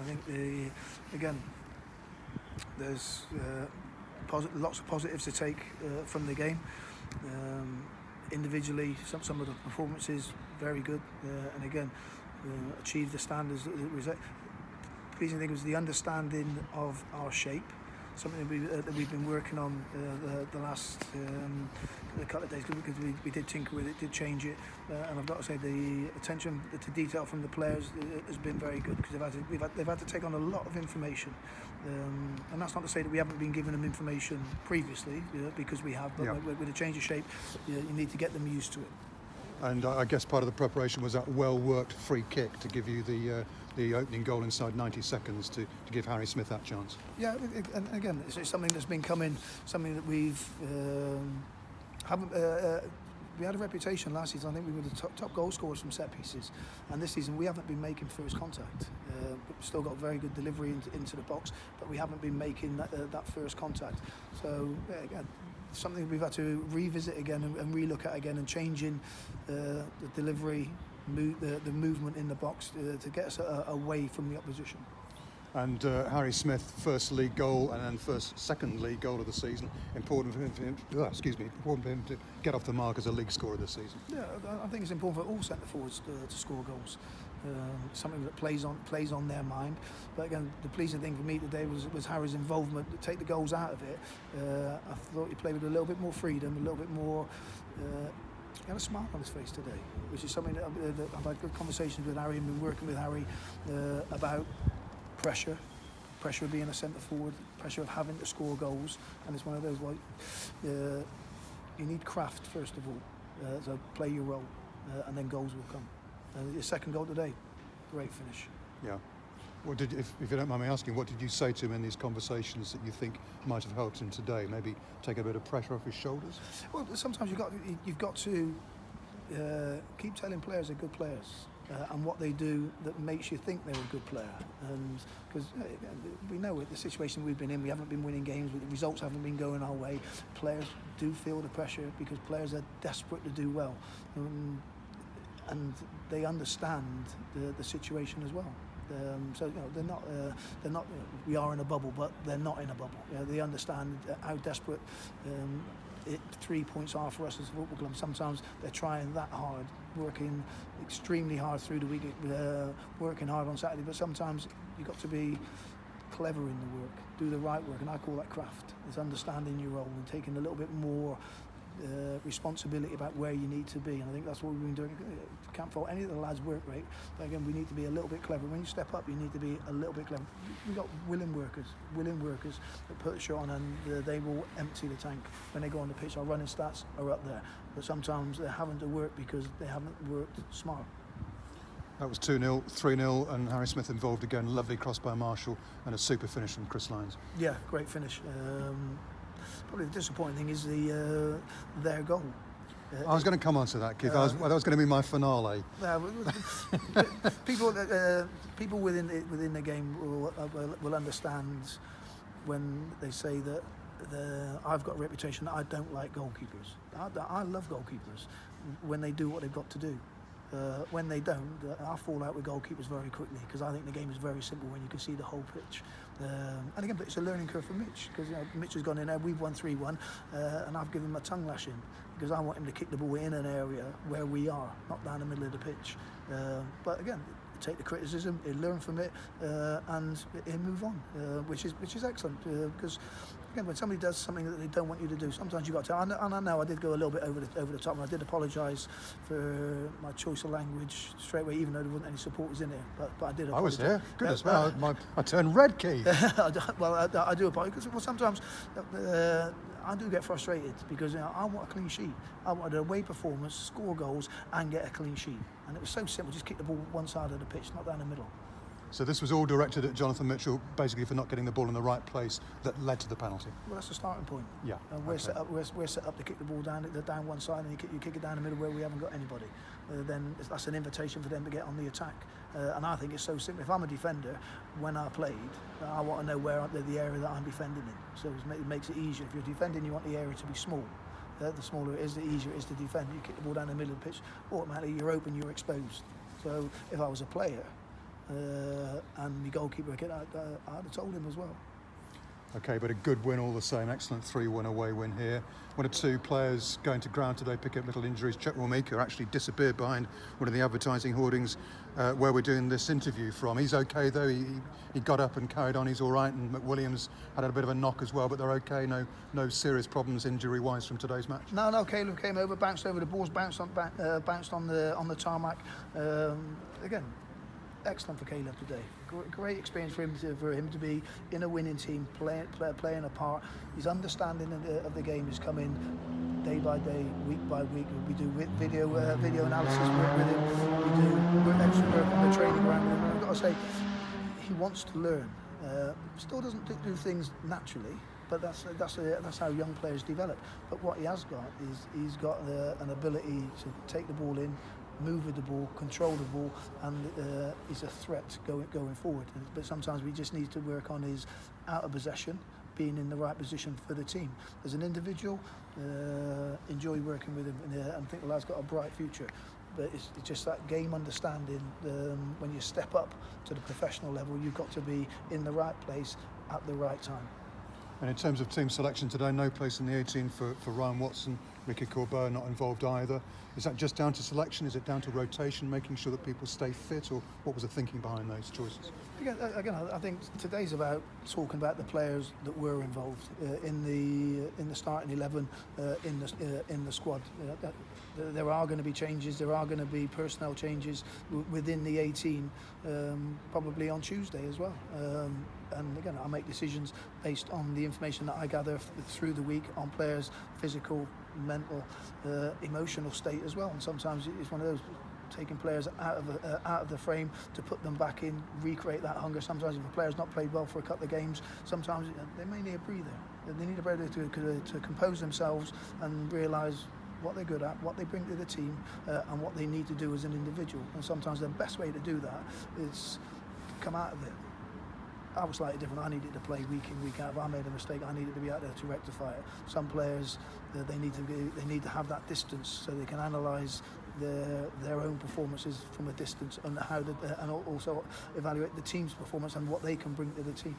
I think again, there's lots of positives to take from the game. Individually, some of the performances very good, and again, achieved the standards. The pleasing thing was the understanding of our shape. Something that we've been working on the last couple of days, because we did tinker with it, did change it, and I've got to say the attention to detail from the players has been very good, because they've had to take on a lot of information, and that's not to say that we haven't been giving them information previously, because we have, but with a change of shape, you need to get them used to it. And I guess part of the preparation was that well-worked free kick to give you the opening goal inside 90 seconds to give Harry Smith that chance. Yeah, and again, it's something that's been coming, something that we've haven't. We had a reputation last season. I think we were the top goal scorers from set pieces, and this season we haven't been making first contact. But we've still got very good delivery into the box, but we haven't been making that first contact. So again, something we've had to revisit again and relook at again, and changing the delivery, the movement in the box to get us away from the opposition. And Harry Smith, first league goal and then second league goal of the season. Important for him to get off the mark as a league scorer this season. Yeah, I think it's important for all centre forwards to score goals. Something that plays on their mind. But again, the pleasing thing for me today was Harry's involvement to take the goals out of it. I thought he played with a little bit more freedom, a little bit more. He had a smile on his face today, which is something that I've had good conversations with Harry and been working with Harry about pressure of being a centre forward, pressure of having to score goals, and it's one of those you need craft first of all, so play your role, and then goals will come. His second goal today, great finish. Yeah. What if you don't mind me asking, what did you say to him in these conversations that you think might have helped him today? Maybe take a bit of pressure off his shoulders? Well, sometimes you've got to keep telling players they're good players, and what they do that makes you think they're a good player. And because we know the situation we've been in, we haven't been winning games, the results haven't been going our way. Players do feel the pressure because players are desperate to do well, and they understand the situation as well. So they're not. We are in a bubble, but they're not in a bubble. They understand how desperate 3 points are for us as a football club. Sometimes they're trying that hard, working extremely hard through the week, working hard on Saturday. But sometimes you've got to be clever in the work, do the right work, and I call that craft. It's understanding your role and taking a little bit more responsibility about where you need to be, and I think that's what we've been doing. Can't fault any of the lads' work rate, but again, we need to be a little bit clever. When you step up, you need to be a little bit clever. We've got willing workers that put a shot on, and they will empty the tank when they go on the pitch. Our running stats are up there, but sometimes they're having to work because they haven't worked smart. That was 2-0, 3-0, and Harry Smith involved again. Lovely cross by Marshall and a super finish from Chris Lyons. Yeah, great finish. Probably the disappointing thing is their goal. I was going to come on to that, Keith. That was going to be my finale. People within the game will understand when they say that I've got a reputation that I don't like goalkeepers. I love goalkeepers when they do what they've got to do. When they don't, I fall out with goalkeepers very quickly, because I think the game is very simple when you can see the whole pitch. And again, but it's a learning curve for Mitch, because Mitch has gone in there, we've won 3-1, and I've given him a tongue lashing, because I want him to kick the ball in an area where we are, not down the middle of the pitch. But again, take the criticism, he'll learn from it, and he'll move on, which is excellent, because again, when somebody does something that they don't want you to do, sometimes you've got to, and I know I did go a little bit over the top, and I did apologise for my choice of language straight away, even though there wasn't any supporters in here, but I did apologise. I was there, goodness, I turned red, Keith. Well, I do apologise, because sometimes I do get frustrated, because I want a clean sheet. I wanted an away performance, score goals, and get a clean sheet. And it was so simple, just kick the ball one side of the pitch, not down the middle. So this was all directed at Jonathan Mitchell, basically for not getting the ball in the right place that led to the penalty. Well, that's the starting point. Yeah. We're set up to kick the ball down one side, and you kick it down the middle where we haven't got anybody. Then that's an invitation for them to get on the attack. And I think it's so simple. If I'm a defender, when I played, I want to know where the area that I'm defending in. So it makes it easier. If you're defending, you want the area to be small. The smaller it is, the easier it is to defend. You kick the ball down the middle of the pitch, automatically you're open, you're exposed. So if I was a player, and my goalkeeper again, I'd have told him as well. Okay, but a good win all the same. Excellent 3-1 away win here. One or two players going to ground today pick up little injuries. Chuck Wilmaker actually disappeared behind one of the advertising hoardings where we're doing this interview from. He's okay though. He got up and carried on. He's all right. And McWilliams had a bit of a knock as well, but they're okay. No serious problems injury-wise from today's match. No. Caleb came over, bounced over the balls, bounced on the tarmac. Again, excellent for Caleb today. Great experience for him to be in a winning team, playing a part. His understanding of the game is coming day by day, week by week. We do video analysis work with him. We do extra work on the training ground with him. And I've got to say, he wants to learn. Still doesn't do things naturally, but that's how young players develop. But what he has got is he's got an ability to take the ball in, move with the ball, control the ball, and is a threat going forward. But sometimes we just need to work on his out of possession, being in the right position for the team. As an individual, enjoy working with him, and I think the lad's got a bright future. But it's just that game understanding. When you step up to the professional level, you've got to be in the right place at the right time. And in terms of team selection today, no place in the 18 for Ryan Watson, Ricky Corbett not involved either. Is that just down to selection? Is it down to rotation, making sure that people stay fit, or what was the thinking behind those choices? Again, I think today's about talking about the players that were involved in the starting 11, in the squad. There are going to be changes. There are going to be personnel changes within the 18, probably on Tuesday as well. And again, I make decisions based on the information that I gather through the week on players' physical, mental, emotional state as well. And sometimes it's one of those, taking players out of the frame to put them back in, recreate that hunger. Sometimes if a player's not played well for a couple of games, sometimes they may need a breather. They need a breather to compose themselves and realise what they're good at, what they bring to the team, and what they need to do as an individual. And sometimes the best way to do that is come out of it. I was slightly different. I needed to play week in, week out. If I made a mistake, I needed to be out there to rectify it. Some players, they need to have that distance so they can analyse their own performances from a distance, and and also evaluate the team's performance and what they can bring to the team.